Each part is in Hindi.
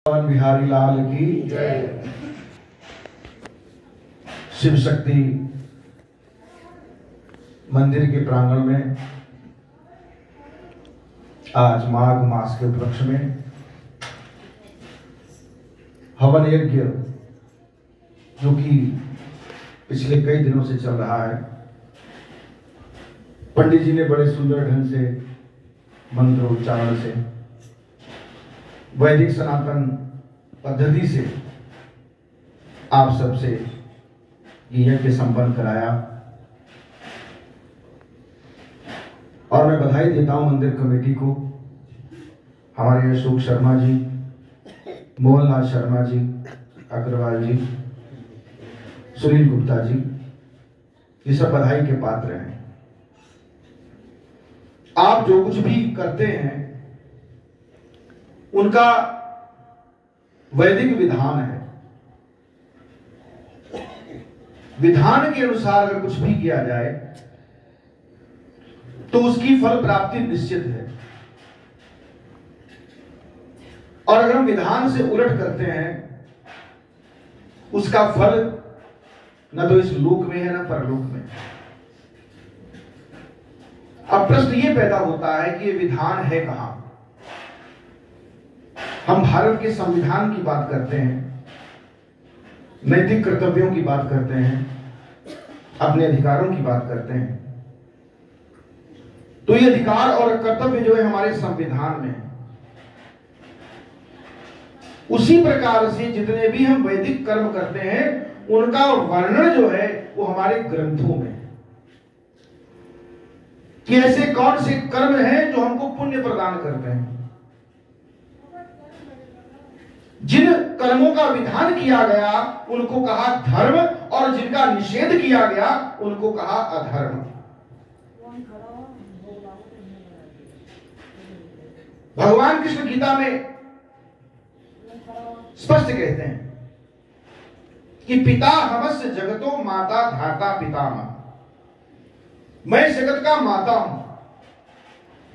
पवन बिहारी लाल की जय। शिव शक्ति मंदिर के प्रांगण में आज माघ मास के उपलक्ष्य में हवन यज्ञ जो कि पिछले कई दिनों से चल रहा है, पंडित जी ने बड़े सुंदर ढंग से मंत्र उच्चारण से वैदिक सनातन पद्धति से आप सबसे ये यज्ञ संपन्न कराया। और मैं बधाई देता हूं मंदिर कमेटी को, हमारे अशोक शर्मा जी, मोहनलाल शर्मा जी, अग्रवाल जी, सुनील गुप्ता जी, ये सब बधाई के पात्र हैं। आप जो कुछ भी करते हैं उनका वैदिक विधान है, विधान के अनुसार अगर कुछ भी किया जाए तो उसकी फल प्राप्ति निश्चित है। और अगर हम विधान से उलट करते हैं उसका फल न तो इस लोक में है न परलोक में। अब प्रश्न ये पैदा होता है कि ये विधान है कहां। हम भारत के संविधान की बात करते हैं, नैतिक कर्तव्यों की बात करते हैं, अपने अधिकारों की बात करते हैं, तो ये अधिकार और कर्तव्य जो है हमारे संविधान में है। उसी प्रकार से जितने भी हम वैदिक कर्म करते हैं उनका वर्णन जो है वो हमारे ग्रंथों में है कि ऐसे कौन से कर्म हैं जो हमको पुण्य प्रदान करते हैं। जिन कर्मों का विधान किया गया उनको कहा धर्म और जिनका निषेध किया गया उनको कहा अधर्म। भगवान कृष्ण गीता में स्पष्ट कहते हैं कि पिता हमस्य जगतो माता धाता पितामह। मैं जगत का माता हूं,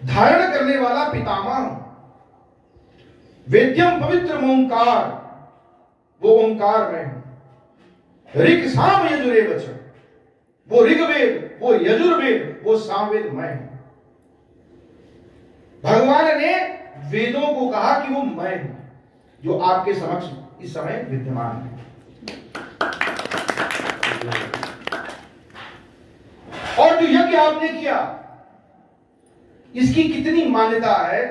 धारण करने वाला पितामह हूं। वेद्यम पवित्र ओंकार, वो ओंकार में हूं। ऋग साम यजुरेवच, वो ऋग्वेद, वो यजुर्वेद, वो सामवेद मैं हूं। भगवान ने वेदों को कहा कि वो मैं हूं जो आपके समक्ष इस समय विद्यमान है। और जो यज्ञ आपने किया इसकी कितनी मान्यता है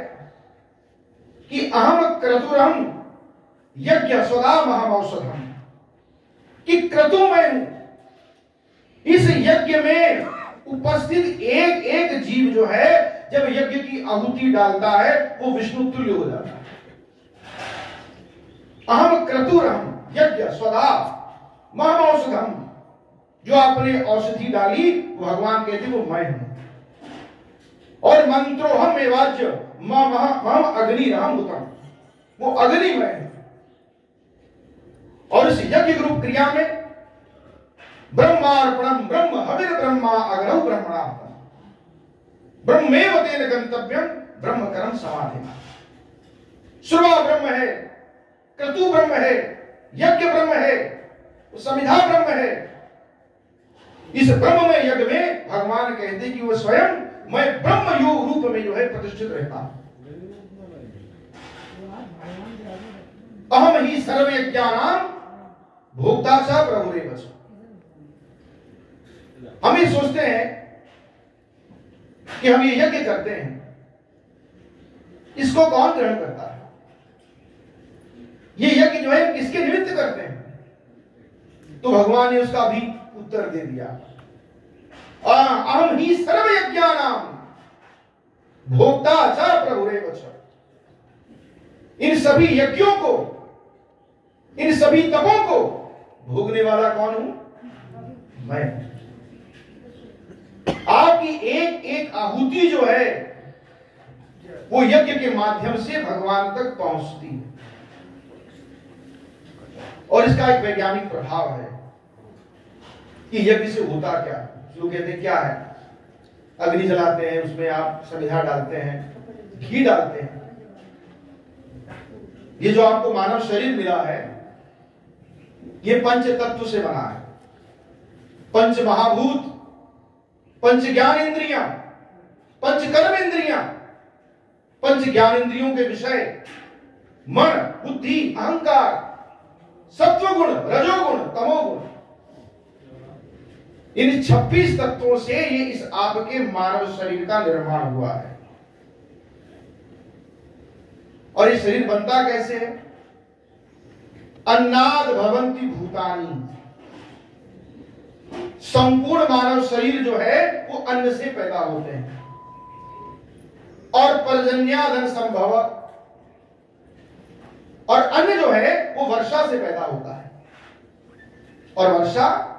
कि अहम क्रतुरहम यज्ञ स्वदा महामौषधम, कि क्रतु मैं हूं। इस यज्ञ में उपस्थित एक एक जीव जो है जब यज्ञ की आहुति डालता है वो विष्णु तुल्य हो जाता है। अहम क्रतुरहम यज्ञ स्वदा महामौषधम, जो आपने औषधि डाली वो भगवान कहते वो मैं हूं। और मंत्रोहम एवाज्य मम अग्निरहम हुतम, वो अग्नि में है। और इस यज्ञ रूप क्रिया में ब्रह्मार्पणम ब्रह्म हविर ब्रह्मा अग्रह ब्रह्मणा, ब्रह्मेव तेन गंतव्यम ब्रह्म कर्म समाधिना। श्रुवा ब्रह्म है, क्रतु ब्रह्म है, यज्ञ ब्रह्म है, समिधा ब्रह्म है। इस ब्रह्ममय यज्ञ में भगवान कहते कि वो स्वयं मैं ब्रह्म योग रूप में जो है प्रतिष्ठित रहता हूं। अहम ही सर्वयज्ञानां भोक्ता च प्रभुरेव च। हम ये सोचते हैं कि हम ये यज्ञ करते हैं, इसको कौन ग्रहण करता है? ये यज्ञ जो है किसके निमित्त करते हैं? तो भगवान ने उसका भी उत्तर दे दिया। अहम ही सर्वयज्ञानां भोक्ता च प्रभुरेव च। इन सभी यज्ञों को, इन सभी तपों को भोगने वाला कौन हूं? मैं। आपकी एक एक आहुति जो है वो यज्ञ के माध्यम से भगवान तक पहुंचती है। और इसका एक वैज्ञानिक प्रभाव है कि यज्ञ से होता क्या। लोग कहते हैं क्या है, अग्नि जलाते हैं, उसमें आप समिधा डालते हैं, घी डालते हैं, ये जो आपको मानव शरीर मिला है, ये पंच तत्व से बना है। पंच महाभूत, पंच ज्ञान इंद्रियां, पंच कर्म इंद्रियां, पंच ज्ञान इंद्रियों के विषय मन, बुद्धि, अहंकार, सत्वगुण, रजोगुण, तमोगुण, इन 26 तत्वों से ये इस आपके मानव शरीर का निर्माण हुआ है। और ये शरीर बनता कैसे है? अन्नाद भवन्ति भूतानि। संपूर्ण मानव शरीर जो है वो अन्न से पैदा होते हैं। और पर्जन्यादन संभव, और अन्न जो है वो वर्षा से पैदा होता है। और वर्षा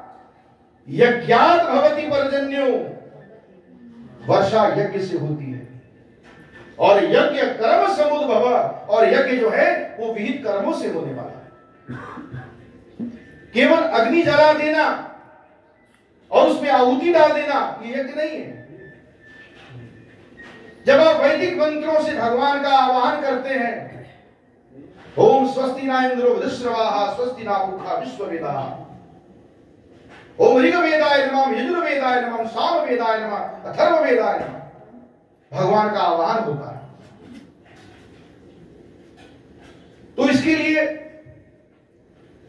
यज्ञात भवति पर्जन्यो, वर्षा यज्ञ से होती है। और यज्ञ कर्म समुद्भव, और यज्ञ जो है वो विहित कर्मों से होने वाला है। केवल अग्नि जला देना और उसमें आहुति डाल देना ये यज्ञ नहीं है। जब आप वैदिक मंत्रों से भगवान का आवाहन करते हैं, ओम स्वस्ति न इंद्रो वृषश्रवाः स्वस्ति न पूषा विश्ववेदाः, ओम ऋग्वेदाय नमः, यजुर्वेदाय नमः, सामवेदाय नमः, अथर्ववेदाय नमः, भगवान का आवाहन होता है। तो इसके लिए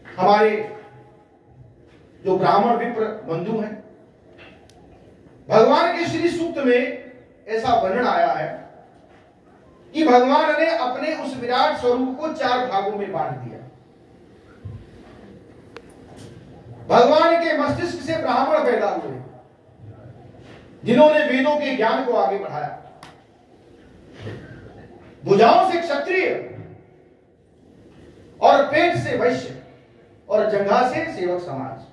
हमारे जो ब्राह्मण विप्र बंधु हैं, भगवान के श्री सूक्त में ऐसा वर्णन आया है कि भगवान ने अपने उस विराट स्वरूप को 4 भागों में बांट दिया। भगवान के मस्तिष्क से ब्राह्मण पैदा हुए, जिन्होंने वेदों के ज्ञान को आगे बढ़ाया। भुजाओं से क्षत्रिय, और पेट से वैश्य, और जंघा से सेवक समाज।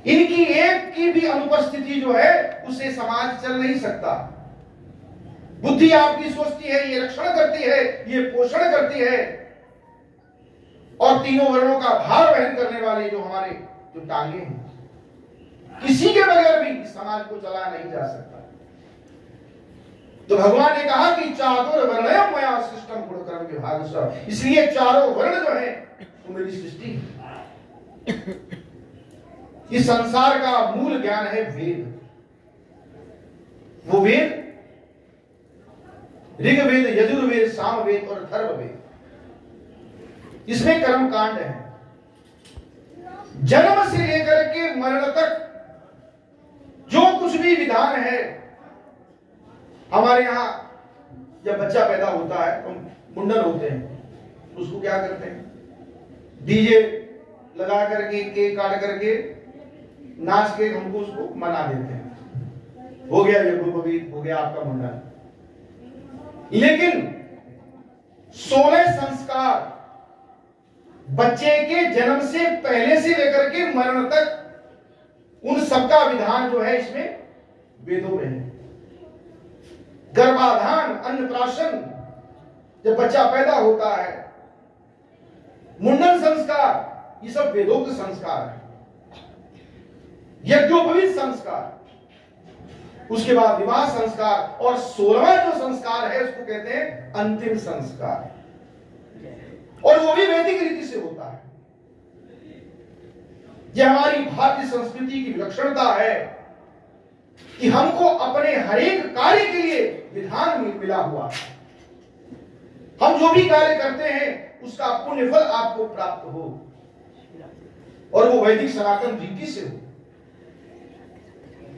इनकी एक की भी अनुपस्थिति जो है उससे समाज चल नहीं सकता। बुद्धि आपकी सोचती है, ये रक्षण करती है, ये पोषण करती है, और तीनों वर्णों का भार वहन करने वाले जो हमारे जो टांगे हैं, किसी के बगैर भी इस समाज को चलाया नहीं जा सकता। तो भगवान ने कहा कि चातुर्वर्ण्यं मया सृष्टं गुणकर्म विभागशः, इसलिए चारों वर्ण जो है वो मेरी सृष्टि है। इस संसार का मूल ज्ञान है वेद। वो वेद ऋग्वेद, यजुर्वेद, सामवेद और अथर्ववेद, इसमें कर्म कांड है। जन्म से लेकर के मरण तक जो कुछ भी विधान है, हमारे यहां जब बच्चा पैदा होता है तो मुंडन होते हैं, उसको क्या करते हैं? डीजे लगा करके, केक काट करके, नाच के हमको उसको मना देते हैं, हो गया यज्ञोपवीत, हो गया आपका मुंडन। लेकिन 16 संस्कार बच्चे के जन्म से पहले से लेकर के मरण तक, उन सबका विधान जो है इसमें वेदों में है। गर्भाधान, अन्नप्राशन, जब बच्चा पैदा होता है, मुंडन संस्कार, ये सब वेदों के संस्कार है। यज्ञोपवीत संस्कार, उसके बाद विवाह संस्कार, और 16वां जो संस्कार है उसको कहते हैं अंतिम संस्कार, और वो भी वैदिक रीति से होता है। यह हमारी भारतीय संस्कृति की विलक्षणता है कि हमको अपने हर एक कार्य के लिए विधान मिला हुआ है। हम जो भी कार्य करते हैं उसका पुण्य फल आपको प्राप्त हो, और वो वैदिक सनातन रीति से हो।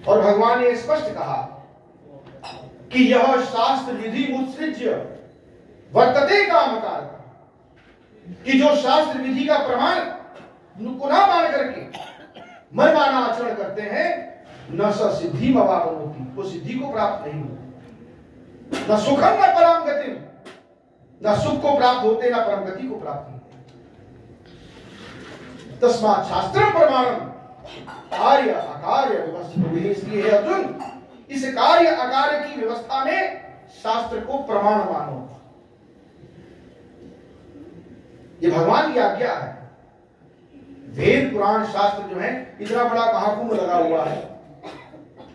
और भगवान ने स्पष्ट कहा कि यह शास्त्र विधि मुत्सृज्य वर्तते कामकार, कि जो शास्त्र विधि का प्रमाण को ना मान करके मनमाना आचरण करते हैं, न स सिद्धि मवापनोति, वो सिद्धि को प्राप्त नहीं होते, न सुखम न परम गति, न सुख को प्राप्त होते, न परम गति को प्राप्त होते। तस्मात् शास्त्रम प्रमाणम कार्य अकार्य व्यवस्था, इसलिए अर्जुन, इस कार्य अकार्य की व्यवस्था में शास्त्र को प्रमाण मानो। ये भगवान की आज्ञा है। वेद पुराण शास्त्र जो है, इतना बड़ा महाकुंभ लगा हुआ है,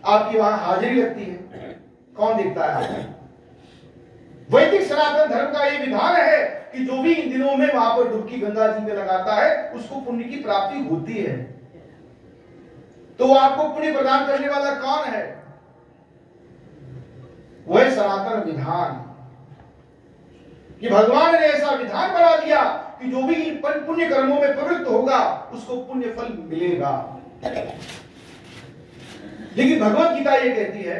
आपकी वहां हाजिरी लगती है, कौन देखता है? वैदिक सनातन धर्म का ये विधान है कि जो भी इन दिनों में वहां पर डुबकी गंगा जी में लगाता है उसको पुण्य की प्राप्ति होती है। तो वो आपको पुण्य प्रदान करने वाला कौन है? वह सनातन विधान, कि भगवान ने ऐसा विधान बना दिया कि जो भी इन पुण्य कर्मों में प्रवृत्त होगा उसको पुण्य फल मिलेगा। लेकिन भगवत गीता ये कहती है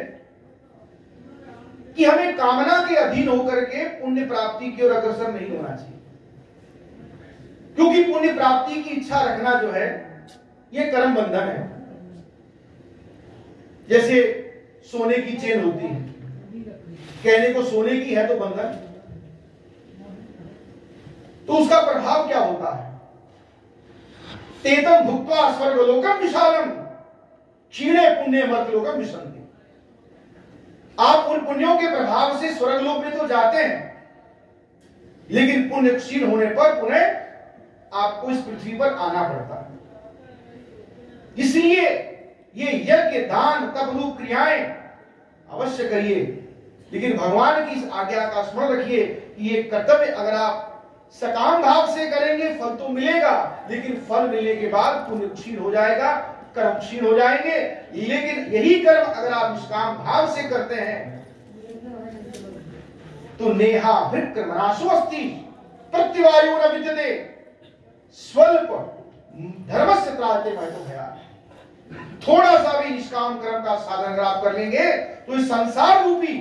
कि हमें कामना के अधीन होकर के पुण्य प्राप्ति की ओर अग्रसर नहीं होना चाहिए, क्योंकि पुण्य प्राप्ति की इच्छा रखना जो है यह कर्म बंधन है। जैसे सोने की चेन होती है, कहने को सोने की है तो बंधन, तो उसका प्रभाव क्या होता है? तेतम भुक्त्वा स्वर्गलोकम विशालम क्षीणे पुण्य मर्त्यलोकम विशन्ति। आप उन पुण्यों के प्रभाव से स्वर्गलोक में तो जाते हैं, लेकिन पुण्य क्षीण होने पर पुनः आपको इस पृथ्वी पर आना पड़ता है। इसलिए ये यज्ञ दान तप रूप क्रियाएं अवश्य करिए, लेकिन भगवान की इस आज्ञा का स्मरण रखिए कि ये कर्तव्य अगर आप सकाम भाव से करेंगे फल तो मिलेगा, लेकिन फल मिलने के बाद पुण्य क्षीण हो जाएगा, कर्म क्षीण हो जाएंगे। लेकिन यही कर्म अगर आप निष्काम भाव से करते हैं तो नेहा विक्रमनाशो अस्ति प्रत्यवायो न विद्यते स्वल्प धर्मस्य त्रायते महतो भया। थोड़ा सा भी निष्काम कर्म का साधन अगर आप कर लेंगे तो इस संसार रूपी,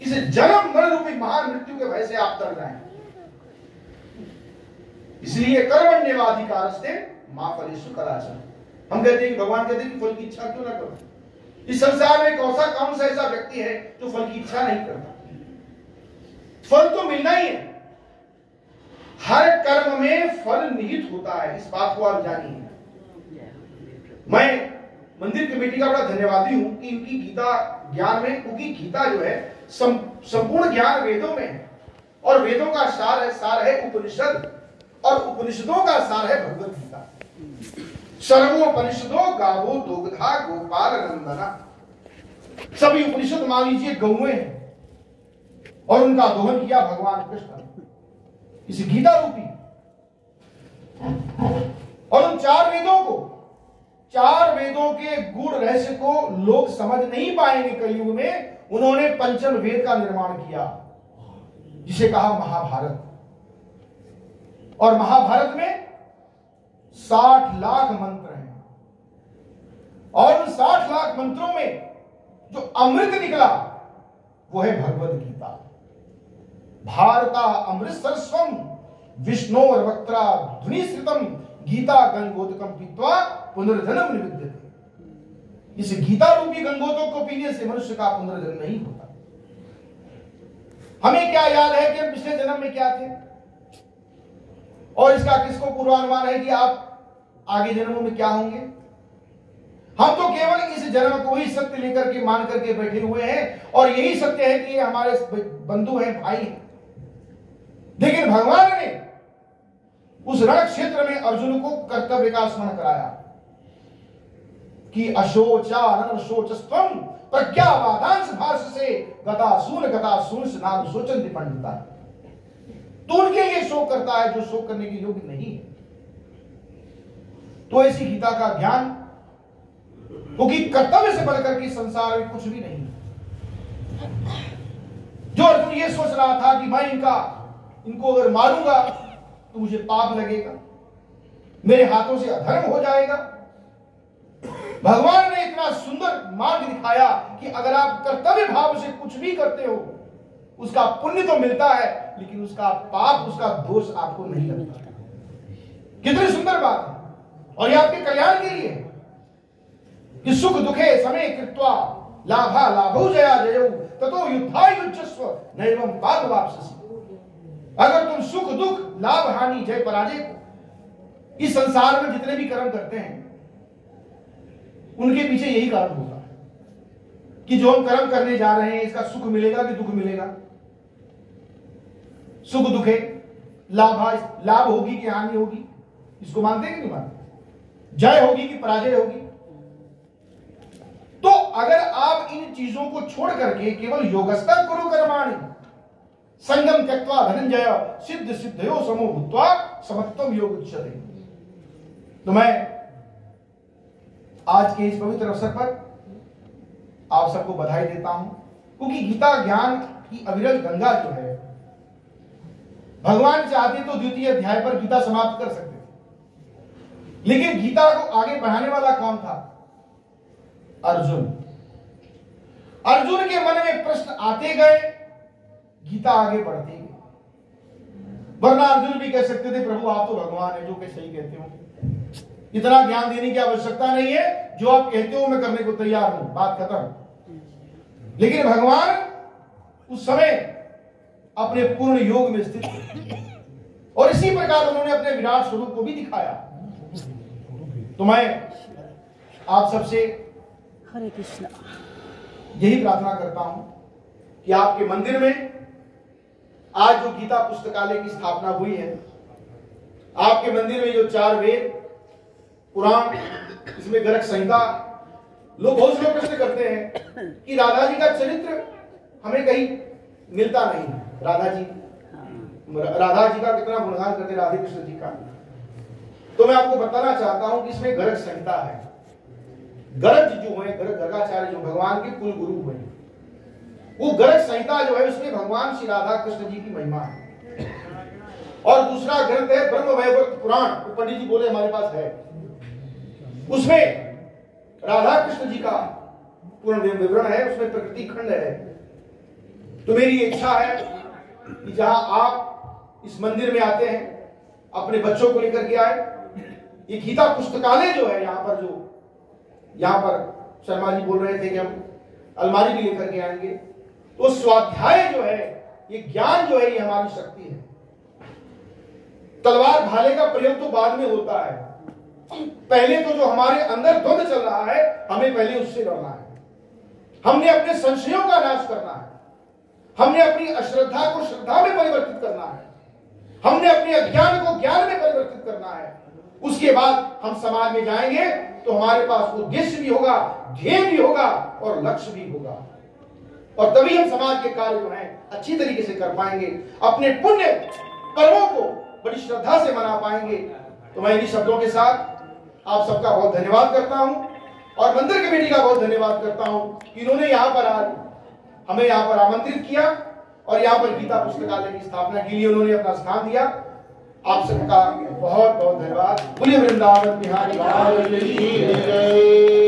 इस जन्म मरण रूपी महान मृत्यु के भय से आप तर जाएंगे। इसलिए कर्मण्येवाधिकारस्ते मा फलेषु कदाचन। हम कहते हैं कि भगवान कहते हैं कि फल की इच्छा क्यों ना करो। इस संसार में कौन सा ऐसा व्यक्ति है जो फल की इच्छा नहीं करता? फल तो मिलना ही है, हर कर्म में फल निहित होता है, इस बात को आप जानिए। मैं मंदिर कमेटी का बड़ा धन्यवादी हूं कि इनकी गीता ज्ञान में, क्योंकि गीता जो है संपूर्ण ज्ञान वेदों में है, और वेदों का सार है उपनिषद, और उपनिषदों का सार है भगवत गीता। सर्वोपनिषदों गावो दुग्धा गोपाल नंदना। सभी उपनिषद मान लीजिए गौएं हैं, और उनका दोहन किया भगवान कृष्ण इस गीता रूपी। और उन चार वेदों के गूढ़ रहस्य को लोग समझ नहीं पाएंगे कलयुग में, उन्होंने पंचम वेद का निर्माण किया जिसे कहा महाभारत। और महाभारत में 60 लाख मंत्र हैं, और उन 60 लाख मंत्रों में जो अमृत निकला वो है भगवद गीता। भारता अमृत सर्वस्वम विष्णोर वक्त्रा ध्वनि श्रितम गीता गंगोदकम पीत्वा पुनर्जन्म निविद्यते। इस गीता रूपी गंगोदक को पीने से मनुष्य का पुनर्जन्म नहीं होता। हमें क्या याद है कि हम पिछले जन्म में क्या थे, और इसका किसको पूर्वानुमान है कि आप आगे जन्मों में क्या होंगे? हम तो केवल इस जन्म को ही सत्य लेकर के मान करके बैठे हुए हैं, और यही सत्य है कि ये हमारे बंधु हैं, भाई हैं। लेकिन भगवान ने उस रण क्षेत्र में अर्जुन को कर्तव्य का स्मरण कराया कि अशोचानन शोचस्त्वम प्रज्ञावादांश भाष्य से गतासून नाम शोचन्ति पंडिता। तो उनके लिए शोक करता है जो शोक करने के योग्य नहीं है। तो ऐसी गीता का ज्ञान, क्योंकि कर्तव्य से बढ़कर के संसार में कुछ भी नहीं। जो अर्जुन ये सोच रहा था कि मैं इनको अगर मारूंगा तो मुझे पाप लगेगा, मेरे हाथों से अधर्म हो जाएगा, भगवान ने इतना सुंदर मार्ग दिखाया कि अगर आप कर्तव्य भाव से कुछ भी करते हो उसका पुण्य तो मिलता है, लेकिन उसका पाप, उसका दोष आपको नहीं लगता। कितनी सुंदर बात है, और ये आपके कल्याण के लिए कि सुख दुखे समय कृत्वा लाभा लाभो जया जयो ततो युद्धा युज्यस्व नैवं पाप वापसि। अगर तुम सुख दुख लाभ हानि जय पराजय को इस संसार में जितने भी कर्म करते हैं उनके पीछे यही कारण होता है कि जो हम कर्म करने जा रहे हैं इसका सुख मिलेगा कि दुख मिलेगा। सुख दुखे लाभ होगी कि हानि होगी, इसको मानते हैं कि नहीं मानते? जय होगी कि पराजय होगी? तो अगर आप इन चीजों को छोड़ करके केवल योगस्तर करो कर्माणि, संगम त्यक्त्वा धनंजय सिद्ध सिद्धयो समो भूत्वा समत्वम योग उच्यते। तो मैं आज के इस पवित्र अवसर पर आप सबको बधाई देता हूं, क्योंकि गीता ज्ञान की अविरल गंगा जो है, भगवान चाहते तो द्वितीय अध्याय पर गीता समाप्त कर सकते थे, लेकिन गीता को आगे बढ़ाने वाला कौन था? अर्जुन। अर्जुन के मन में प्रश्न आते गए, गीता आगे बढ़ती गई। वरना अर्जुन भी कह सकते थे प्रभु आप तो भगवान है, जो कि सही कहते हो, इतना ज्ञान देने की आवश्यकता नहीं है, जो आप कहते हो मैं करने को तैयार हूं, बात खत्म। लेकिन भगवान उस समय अपने पूर्ण योग में स्थित थे और इसी प्रकार उन्होंने अपने विराट स्वरूप को भी दिखाया। तो मैं आप सबसे हरे कृष्णा यही प्रार्थना करता हूं कि आपके मंदिर में आज जो गीता पुस्तकालय की स्थापना हुई है, आपके मंदिर में जो 4 वेद, पुराण, इसमें गर्ग संहिता, बहुत से लोग प्रश्न करते हैं कि राधा जी का चरित्र हमें कहीं मिलता नहीं। राधा जी का कितना गुणगान करते राधे कृष्ण जी का। तो मैं आपको बताना चाहता हूं कि इसमें गर्ग संहिता है। गर्ग जो है, गर्गाचार्य जो भगवान के कुल गुरु हुए, वो गर्ग संहिता जो है उसमें भगवान श्री राधा कृष्ण जी की महिमा है। और दूसरा ग्रंथ है ब्रह्म वैवर्त पुराण, वो पंडित जी बोले हमारे पास है, उसमें राधा कृष्ण जी का पूर्ण विवरण है, उसमें प्रकृति खंड है। तो मेरी इच्छा है कि जहां आप इस मंदिर में आते हैं, अपने बच्चों को लेकर के आए। ये गीता पुस्तकालय जो है यहाँ पर शर्मा जी बोल रहे थे कि हम अलमारी भी लेकर के आएंगे। तो स्वाध्याय जो है, ये ज्ञान जो है, ये हमारी शक्ति है। तलवार भाले का प्रयोग तो बाद में होता है, पहले तो जो हमारे अंदर द्वंद चल रहा है, हमें पहले उससे लड़ना है। हमने अपने संशयों का नाश करना है, हमने अपनी अश्रद्धा को श्रद्धा में परिवर्तित करना है, हमने अपने अज्ञान को ज्ञान में परिवर्तित करना है। उसके बाद हम समाज में जाएंगे तो हमारे पास उद्देश्य भी होगा, ध्येय भी होगा और लक्ष्य भी होगा, और तभी हम समाज के कार्य जो है अच्छी तरीके से कर पाएंगे, अपने पुण्य कर्मों को बड़ी श्रद्धा से मना पाएंगे। तो मैं इन्हीं शब्दों के साथ आप सबका बहुत धन्यवाद करता हूं और मंदिर कमेटी का बहुत धन्यवाद करता हूं कि इन्होंने यहाँ पर आज हमें यहाँ पर आमंत्रित किया और यहाँ पर गीता पुस्तकालय की स्थापना के लिए उन्होंने अपना स्थान दिया। आप सबका बहुत बहुत धन्यवाद। बोलिए वृंदावन बिहारी लाल की जय।